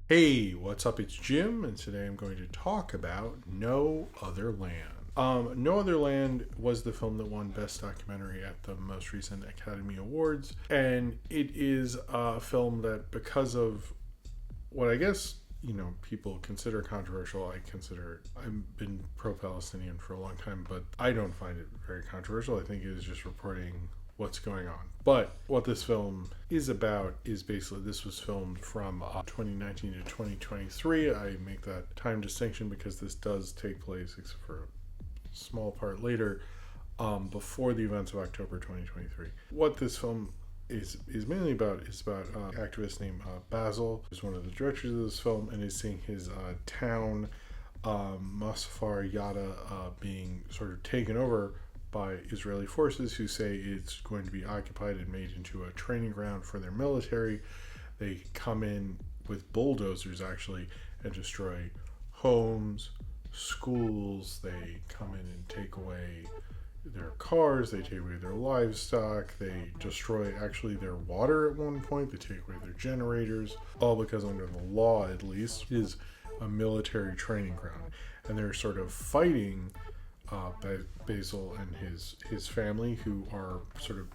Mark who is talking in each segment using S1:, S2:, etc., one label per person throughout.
S1: Hey, what's up? It's Jim, and today I'm going to talk about No Other Land. No Other Land was the film that won Best Documentary at the most recent Academy Awards, and it is a film that, because of what I guess people consider controversial, I've been pro-Palestinian for a long time, but I don't find it very controversial. I think it is just reporting what's going on. But what this film is about is basically this was filmed from 2019 to 2023. I make that time distinction because this does take place, except for a small part later, before the events of October 2023. What this film is mainly about is about an activist named Basil, who's one of the directors of this film, and is seeing his town, Masafar Yada, being sort of taken over by Israeli forces who say it's going to be occupied and made into a training ground for their military. They come in with bulldozers actually and destroy homes, schools. They come in and take away their cars, they take away their livestock, they destroy actually their water at one point, they take away their generators, all because under the law at least is a military training ground. And they're sort of fighting Basil and his family, who are sort of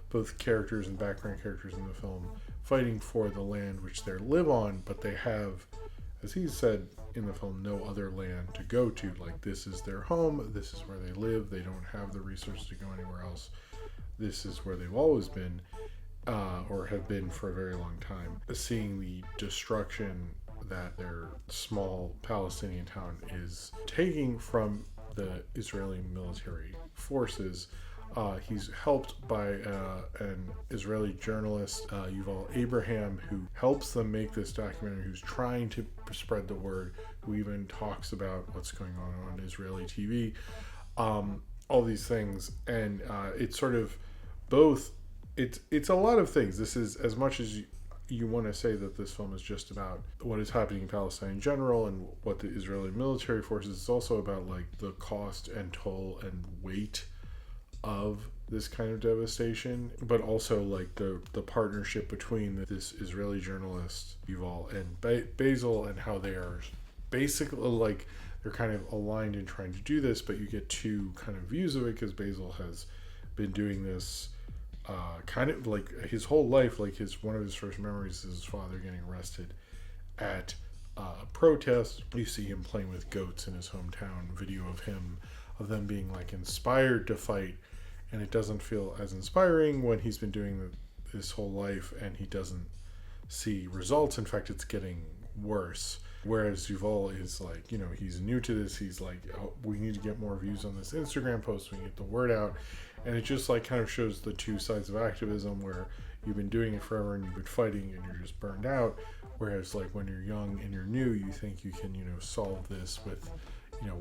S1: both characters and background characters in the film, fighting for the land which they live on, but they have, as he said in the film, no other land to go to. Like, this is their home, this is where they live, they don't have the resources to go anywhere else. This is where they've always been, or have been for a very long time. Seeing the destruction that their small Palestinian town is taking from the Israeli military forces. He's helped by an Israeli journalist, Yuval Abraham, who helps them make this documentary, who's trying to spread the word, who even talks about what's going on Israeli TV, all these things. And it's sort of both, it's a lot of things. This is, as much as you want to say that this film is just about what is happening in Palestine in general and what the Israeli military forces, it's also about like the cost and toll and weight of this kind of devastation, but also like the partnership between this Israeli journalist Yuval and Basil, and how they are basically like they're kind of aligned in trying to do this, but you get two kind of views of it, because Basil has been doing this kind of like his whole life. Like, one of his first memories is his father getting arrested at a protest. You see him playing with goats in his hometown. Video of them being like inspired to fight, and it doesn't feel as inspiring when he's been doing this whole life and he doesn't see results. In fact, it's getting worse. Whereas Yuval is like, he's new to this. He's like, oh, we need to get more views on this Instagram post. We get the word out. And it just like kind of shows the two sides of activism, where you've been doing it forever and you've been fighting and you're just burned out. Whereas like when you're young and you're new, you think you can, solve this with,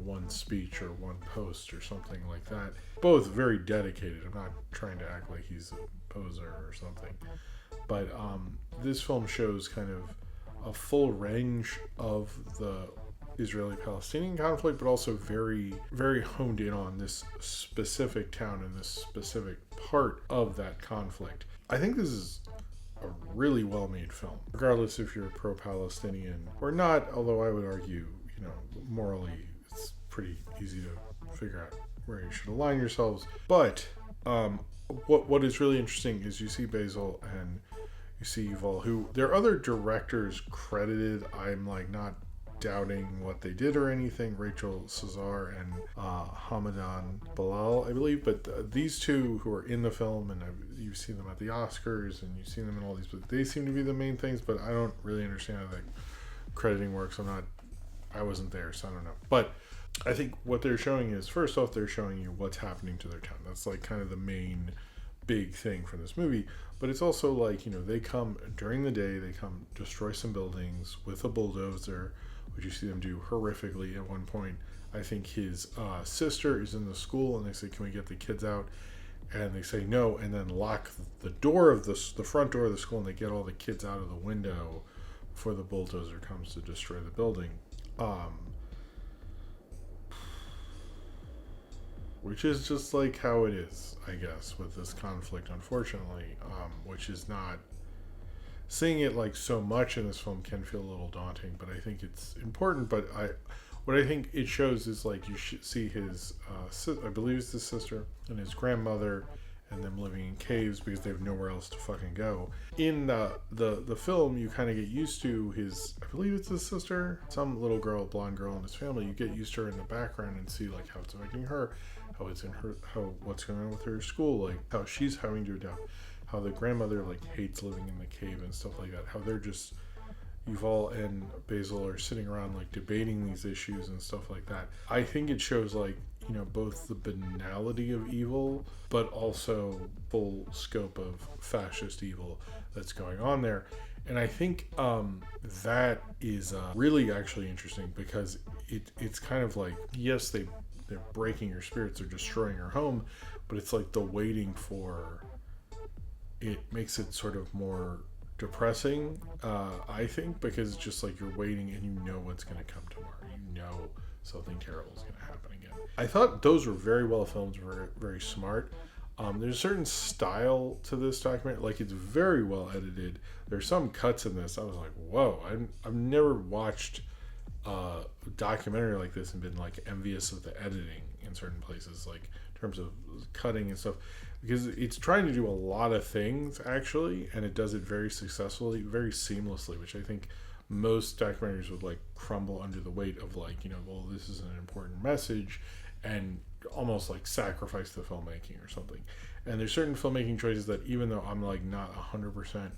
S1: one speech or one post or something like that. Both very dedicated. I'm not trying to act like he's a poser or something. But this film shows kind of a full range of the Israeli-Palestinian conflict, but also very, very honed in on this specific town and this specific part of that conflict. I think this is a really well-made film, regardless if you're pro-Palestinian or not, although I would argue, morally, it's pretty easy to figure out where you should align yourselves. But what is really interesting is you see Basil and you see Yuval, who there are other directors credited. I'm like not doubting what they did or anything, Rachel Cesar and Hamadan Bilal, I believe, but these two who are in the film, and you've seen them at the Oscars and you've seen them in all these, but they seem to be the main things. But I don't really understand how that crediting works. I wasn't there, so I don't know. But I think what they're showing is, first off, they're showing you what's happening to their town. That's like kind of the main big thing from this movie. But it's also like, they come during the day, they come destroy some buildings with a bulldozer, which you see them do horrifically. At one point, I think his sister is in the school, and they say, "Can we get the kids out?" And they say no, and then lock the door of the front door of the school, and they get all the kids out of the window before the bulldozer comes to destroy the building. Which is just like how it is, I guess, with this conflict, unfortunately, which is not seeing it like so much in this film can feel a little daunting, but I think it's important. But what I think it shows is like you should see his, I believe it's his sister and his grandmother, and them living in caves because they have nowhere else to fucking go. In the film, you kind of get used to his, I believe it's his sister, some little girl, blonde girl in his family. You get used to her in the background and see like how it's affecting her, how it's in her, how what's going on with her school, like how she's having to adapt, how the grandmother like hates living in the cave and stuff like that. How they're just Yuval and Basil are sitting around like debating these issues and stuff like that. I think it shows like, you know, both the banality of evil, but also full scope of fascist evil that's going on there. And I think that is really actually interesting because it's kind of like, yes, they're breaking your spirits, they're destroying your home, but it's like the waiting for it makes it sort of more depressing, I think, because it's just like you're waiting and you know what's going to come tomorrow. You know something terrible is going to happen again. I thought those were very well filmed, very, very smart. There's a certain style to this documentary, like it's very well edited. There's some cuts in this I was like, whoa, I've never watched a documentary like this and been like envious of the editing in certain places, like in terms of cutting and stuff, because it's trying to do a lot of things actually, and it does it very successfully, very seamlessly, which I think most documentaries would like crumble under the weight of like, you know, well, this is an important message, and almost like sacrifice the filmmaking or something. And there's certain filmmaking choices that even though I'm like not 100%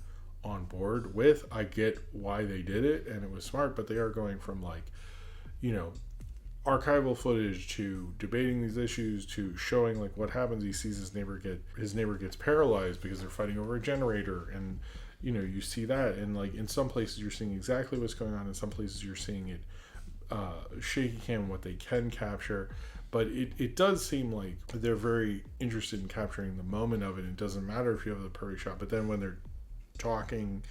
S1: on board with, I get why they did it and it was smart, but they are going from like, you know, archival footage to debating these issues to showing like what happens. He sees his neighbor gets paralyzed because they're fighting over a generator, and you know, you see that, and like in some places you're seeing exactly what's going on, in some places you're seeing it shaky cam, what they can capture. But it does seem like they're very interested in capturing the moment of it. It doesn't matter if you have the perfect shot, but then when they're talking,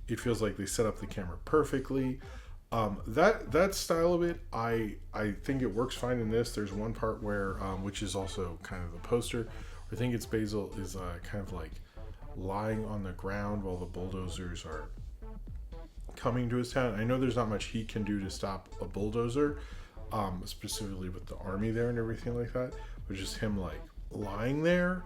S1: it feels like they set up the camera perfectly. That style of it, I think it works fine in this. There's one part where, which is also kind of the poster, where I think it's Basil is kind of like lying on the ground while the bulldozers are coming to his town. I know there's not much he can do to stop a bulldozer, specifically with the army there and everything like that, but just him like lying there.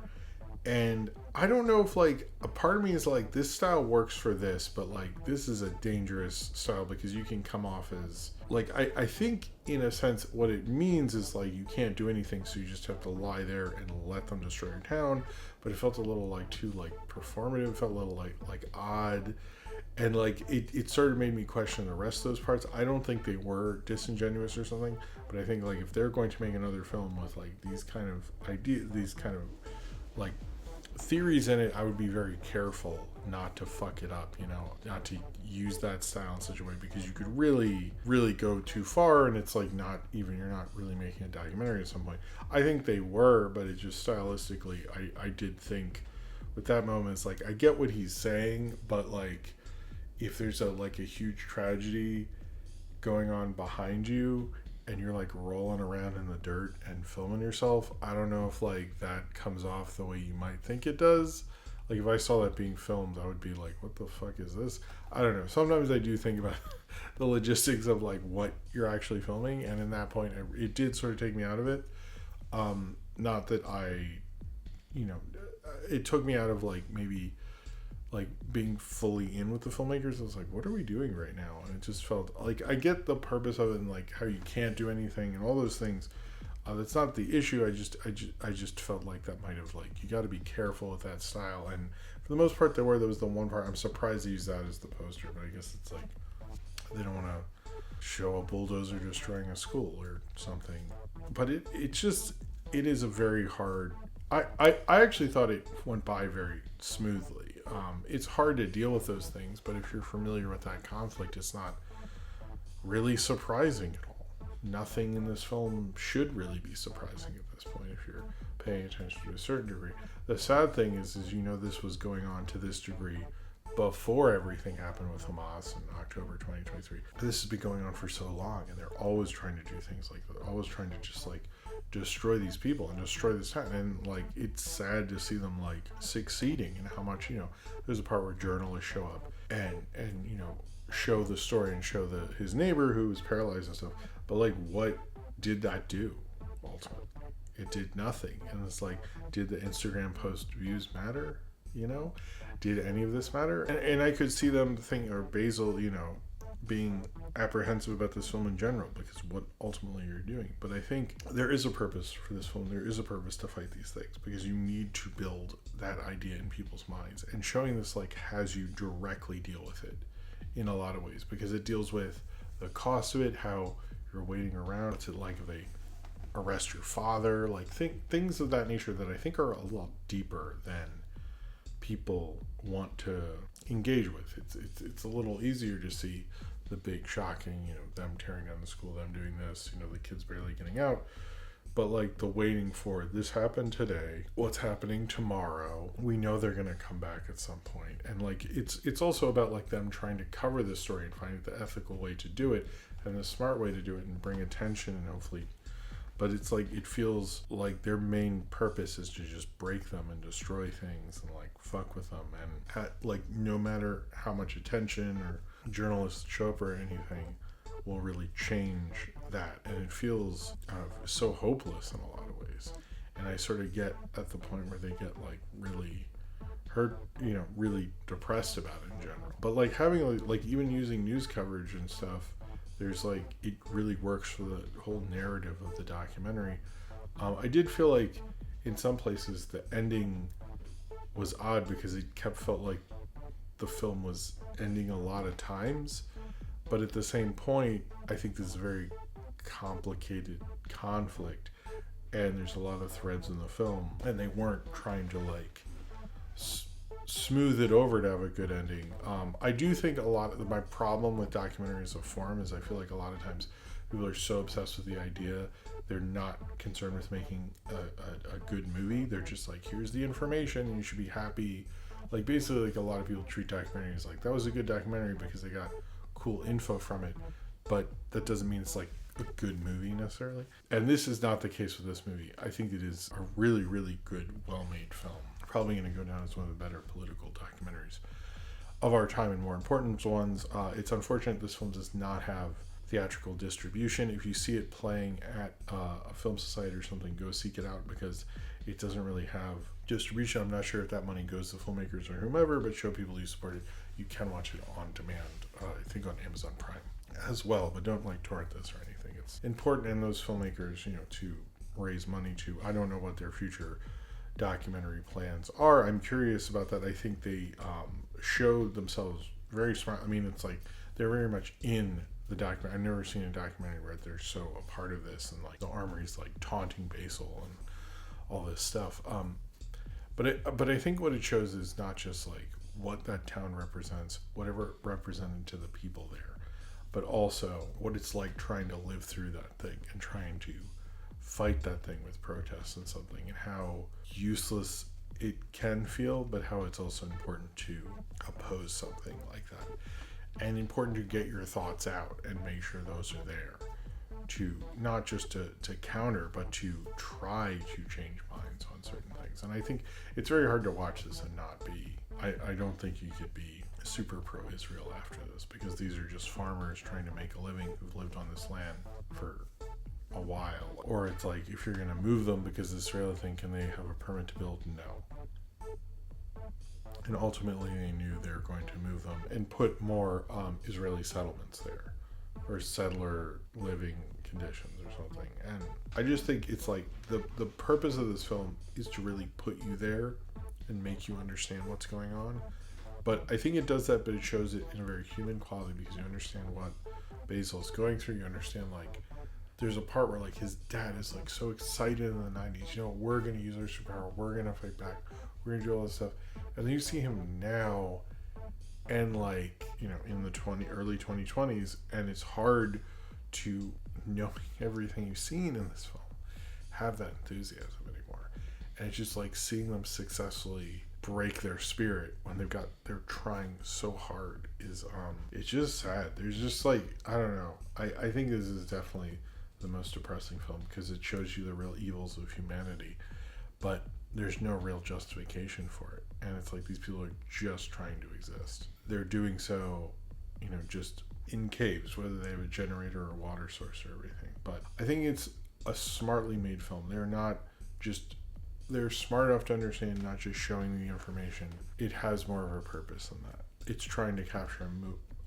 S1: And I don't know if like a part of me is like, this style works for this, but like this is a dangerous style because you can come off as like, I think in a sense what it means is like you can't do anything, so you just have to lie there and let them destroy your town. But it felt a little like too like performative, felt a little like odd, and like it sort of made me question the rest of those parts. I don't think they were disingenuous or something, but I think like if they're going to make another film with like these kind of ideas, these kind of like theories in it, I would be very careful not to fuck it up, you know, not to use that style in such a way, because you could really go too far, and it's like not even, you're not really making a documentary at some point. I think they were, but it just stylistically, I did think with that moment, it's like I get what he's saying, but like if there's a huge tragedy going on behind you and you're like rolling around in the dirt and filming yourself, I don't know if like that comes off the way you might think it does. Like if I saw that being filmed, I would be like, what the fuck is this? I don't know. Sometimes I do think about the logistics of like what you're actually filming, and in that point it did sort of take me out of it. Not that it took me out of like maybe like being fully in with the filmmakers. I was like, what are we doing right now? And it just felt like, I get the purpose of it and like how you can't do anything and all those things. That's not the issue. I just felt like that might have like, you got to be careful with that style. And for the most part, there was the one part. I'm surprised they used that as the poster, but I guess it's like they don't want to show a bulldozer destroying a school or something. But it is a very hard. I actually thought it went by very smoothly. It's hard to deal with those things, but if you're familiar with that conflict, it's not really surprising at all. Nothing in this film should really be surprising at this point if you're paying attention to a certain degree. The sad thing is this was going on to this degree before everything happened with Hamas in October 2023. This has been going on for so long, and they're always trying to do things like that. They're always trying to just like destroy these people and destroy this town, and like it's sad to see them like succeeding, and how much, there's a part where journalists show up and show the story and show his neighbor who was paralyzed and stuff. But like, what did that do ultimately? It did nothing. And it's like, did the Instagram post views matter? Did any of this matter? And I could see them think, or Basil, being apprehensive about this film in general, because what ultimately you're doing. But I think there is a purpose for this film. There is a purpose to fight these things, because you need to build that idea in people's minds. And showing this like has you directly deal with it in a lot of ways, because it deals with the cost of it, how you're waiting around. What's it like if they arrest your father? Like things of that nature that I think are a lot deeper than people want to engage with. It's a little easier to see the big shocking, them tearing down the school, them doing this, the kids barely getting out. But like the waiting for this happened today, what's happening tomorrow, we know they're going to come back at some point. And like it's also about like them trying to cover this story and finding the ethical way to do it and the smart way to do it and bring attention and hopefully. But it's like, it feels like their main purpose is to just break them and destroy things and like fuck with them. And like, no matter how much attention or journalists show up or anything will really change that. And it feels so hopeless in a lot of ways. And I sort of get at the point where they get like really hurt, really depressed about it in general. But like having like even using news coverage and stuff, there's like, it really works for the whole narrative of the documentary. I did feel like in some places the ending was odd, because it felt like the film was ending a lot of times. But at the same point, I think this is a very complicated conflict, and there's a lot of threads in the film, and they weren't trying to like smooth it over to have a good ending. I do think a lot of my problem with documentaries of form is I feel like a lot of times people are so obsessed with the idea, they're not concerned with making a good movie. They're just like, here's the information and you should be happy. Like basically, like a lot of people treat documentaries like, that was a good documentary because they got cool info from it, but that doesn't mean it's like a good movie necessarily. And this is not the case with this movie. I think it is a really, really good, well-made film. Probably going to go down as one of the better political documentaries of our time and more important ones. It's unfortunate this film does not have theatrical distribution. If you see it playing at a film society or something, go seek it out, because it doesn't really have distribution. I'm not sure if that money goes to filmmakers or whomever, but show people you support it. You can watch it on demand, I think on Amazon Prime as well, but don't like torrent this or anything. It's important in those filmmakers, to raise money to. I don't know what their future documentary plans are. I'm curious about that. I think they showed themselves very smart. I mean, it's like they're very much in the documentary. I've never seen a documentary where they're so a part of this, and like the armory's like taunting Basil and all this stuff. But I think what it shows is not just like what that town represents, whatever it represented to the people there, but also what it's like trying to live through that thing and trying to fight that thing with protests and something, and how useless it can feel, but how it's also important to oppose something like that, and important to get your thoughts out and make sure those are there, to not just to counter, but to try to change minds on certain things. And I think it's very hard to watch this and not be, I don't think you could be super pro-Israel after this, because these are just farmers trying to make a living who've lived on this land for a while. Or it's like, if you're going to move them because the Israeli thing, can they have a permit to build? No. And ultimately they knew they were going to move them and put more Israeli settlements there, or settler living conditions or something. And I just think it's like the purpose of this film is to really put you there and make you understand what's going on. But I think it does that, but it shows it in a very human quality, because you understand what Basil's going through. You understand, like, there's a part where like his dad is like so excited in the 90s, we're going to use our superpower, we're going to fight back, we're going to do all this stuff. And then you see him now, and like, in the early 2020s, and it's hard to, knowing everything you've seen in this film, have that enthusiasm anymore. And it's just like seeing them successfully break their spirit when they're trying so hard is it's just sad. There's just like, I don't know, I think this is definitely the most depressing film, because it shows you the real evils of humanity, but there's no real justification for it. And it's like these people are just trying to exist. They're doing so, just in caves, whether they have a generator or a water source or everything. But I think it's a smartly made film. They're smart enough to understand not just showing the information. It has more of a purpose than that. It's trying to capture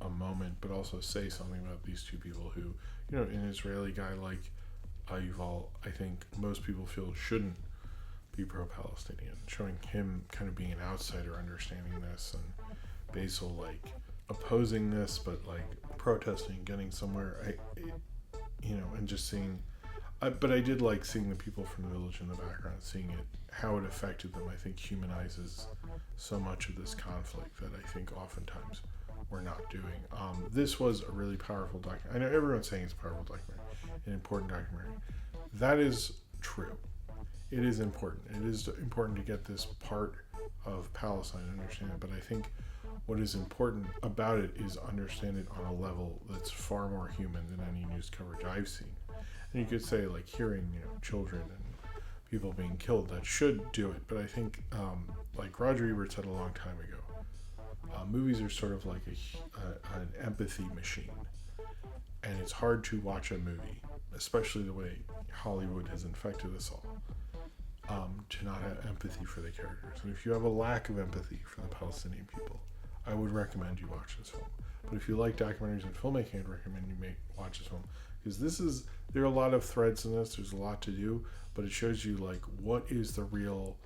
S1: a moment, but also say something about these two people who, an Israeli guy like Yuval, I think most people feel shouldn't be pro-Palestinian, showing him kind of being an outsider understanding this, and Basil like opposing this but like protesting, getting somewhere, and just seeing, but I did like seeing the people from the village in the background, seeing it, how it affected them. I think humanizes so much of this conflict that I think oftentimes we're not doing. This was a really powerful documentary. I know everyone's saying it's a powerful documentary, an important documentary. That is true. It is important. It is important to get this part of Palestine and understand it. But I think what is important about it is understand it on a level that's far more human than any news coverage I've seen. And you could say like hearing, children and people being killed, that should do it. But I think, like Roger Ebert said a long time ago, movies are sort of like an empathy machine. And it's hard to watch a movie, especially the way Hollywood has infected us all, to not have empathy for the characters. And if you have a lack of empathy for the Palestinian people, I would recommend you watch this film. But if you like documentaries and filmmaking, I'd recommend you watch this film, because there are a lot of threads in this. There's a lot to do, but it shows you like what is the real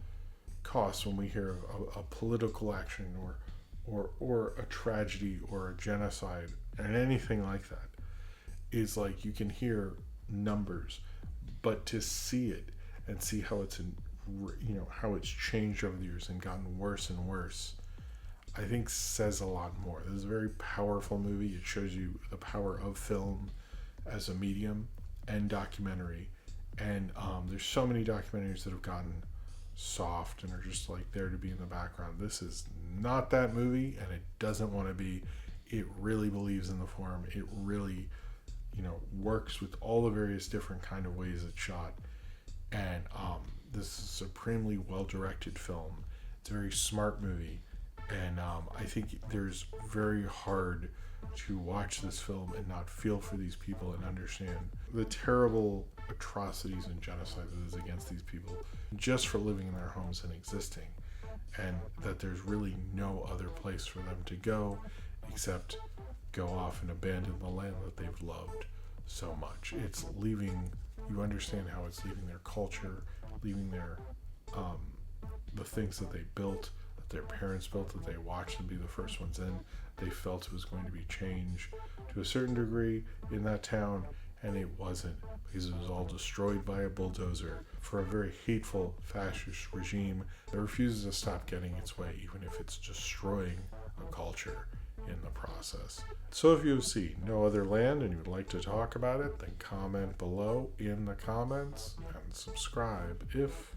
S1: cost when we hear of a political action or a tragedy or a genocide and anything like that. Is like you can hear numbers, but to see it and see how it's how it's changed over the years and gotten worse and worse, I think says a lot more. This is a very powerful movie. It shows you the power of film as a medium and documentary. And there's so many documentaries that have gotten soft and are just like there to be in the background. This is not that movie, and it doesn't want to be. It really believes in the form. It really works with all the various different kind of ways it's shot. And this is a supremely well-directed film. It's a very smart movie. And I think there's very hard to watch this film and not feel for these people and understand the terrible atrocities and genocide that is against these people just for living in their homes and existing. And that there's really no other place for them to go except go off and abandon the land that they've loved so much. It's leaving, you understand how it's leaving their culture, leaving their the things that they built, that their parents built, that they watched them be the first ones in. They felt it was going to be change to a certain degree in that town, and it wasn't, because it was all destroyed by a bulldozer for a very hateful fascist regime that refuses to stop getting its way, even if it's destroying a culture in the process. So if you have seen No Other Land and you would like to talk about it, then comment below in the comments and subscribe if